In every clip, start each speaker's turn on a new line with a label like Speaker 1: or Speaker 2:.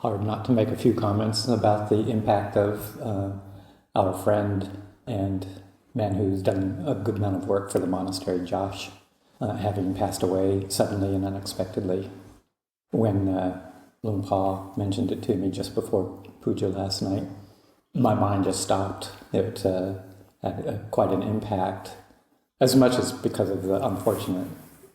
Speaker 1: hard not to make a few comments about the impact of our friend and man who's done a good amount of work for the monastery, Josh, having passed away suddenly and unexpectedly. When Luang Pa mentioned it to me just before puja last night, my mind just stopped. It had quite an impact, as much as because of the unfortunate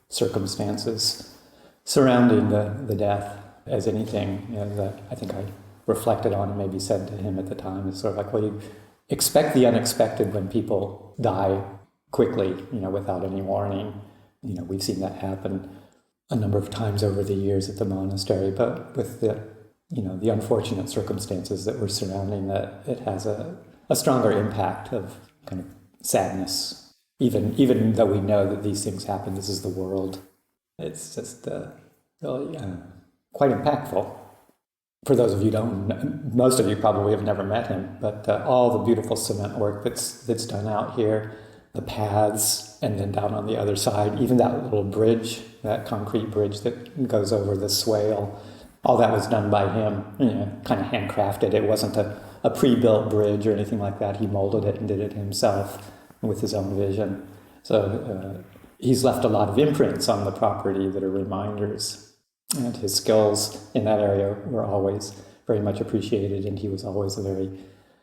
Speaker 1: circumstances surrounding the death as anything that I think I reflected on and maybe said to him at the time. It's sort of like, well, you expect the unexpected when people die quickly, without any warning. We've seen that happen a number of times over the years at the monastery, but with the unfortunate circumstances that were surrounding that, it has a stronger impact of kind of sadness. Even though we know that these things happen, this is the world. It's just really quite impactful. For those of you who don't, most of you probably have never met him, but all the beautiful cement work that's done out here, the paths, and then down on the other side, even that little bridge, that concrete bridge that goes over the swale, all that was done by him, kind of handcrafted. It wasn't a pre-built bridge or anything like that. He molded it and did it himself with his own vision. So he's left a lot of imprints on the property that are reminders. And his skills in that area were always very much appreciated, and he was always a very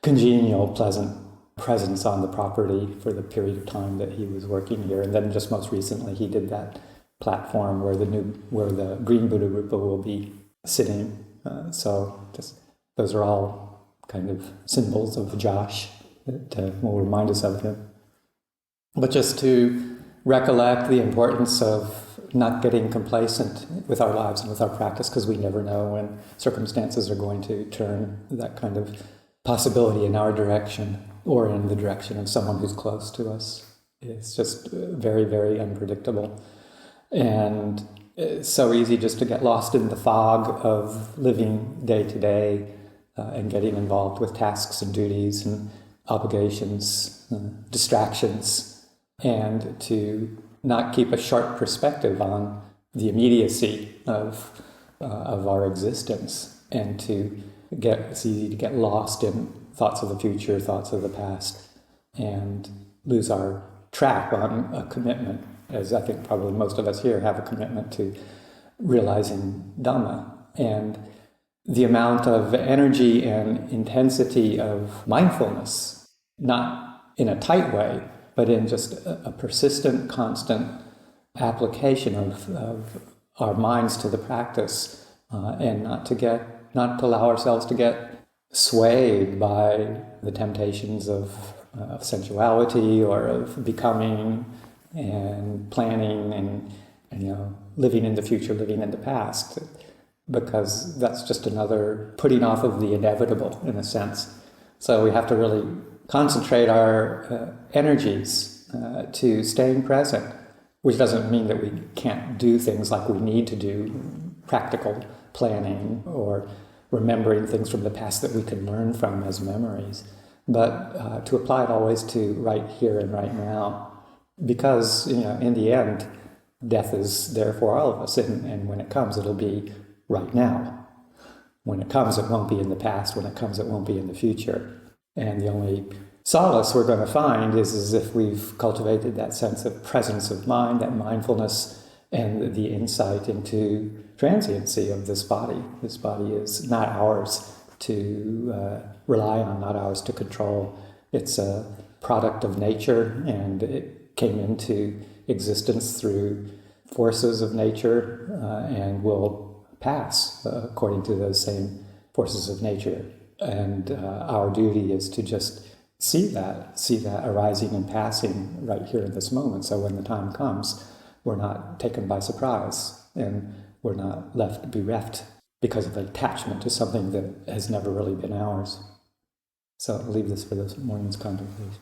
Speaker 1: congenial, pleasant presence on the property for the period of time that he was working here. And then just most recently, he did that platform where the Green Buddha Rupa will be sitting. So just those are all kind of symbols of Josh that will remind us of him. But just to recollect the importance of not getting complacent with our lives and with our practice, because we never know when circumstances are going to turn that kind of possibility in our direction or in the direction of someone who's close to us. It's just very, very unpredictable. And it's so easy just to get lost in the fog of living day to day and getting involved with tasks and duties and obligations, distractions, and to not keep a sharp perspective on the immediacy of our existence, and it's easy to get lost in thoughts of the future, thoughts of the past, and lose our track on a commitment, as I think probably most of us here have a commitment to realizing Dhamma. And the amount of energy and intensity of mindfulness, not in a tight way, but in just a persistent, constant application of our minds to the practice, and not to allow ourselves to get swayed by the temptations of sensuality or of becoming and planning and living in the future, living in the past, because that's just another putting off of the inevitable in a sense. So we have to really concentrate our energies to staying present, which doesn't mean that we can't do things like we need to do, practical planning or remembering things from the past that we can learn from as memories, but to apply it always to right here and right now, because in the end, death is there for all of us, and when it comes, it'll be right now. When it comes, it won't be in the past. When it comes, it won't be in the future. And the only solace we're going to find is if we've cultivated that sense of presence of mind, that mindfulness, and the insight into transiency of this body. This body is not ours to rely on, not ours to control. It's a product of nature, and it came into existence through forces of nature and will pass according to those same forces of nature. And our duty is to just see that arising and passing right here in this moment. So when the time comes, we're not taken by surprise, and we're not left bereft because of attachment to something that has never really been ours. So I'll leave this for this morning's contemplation.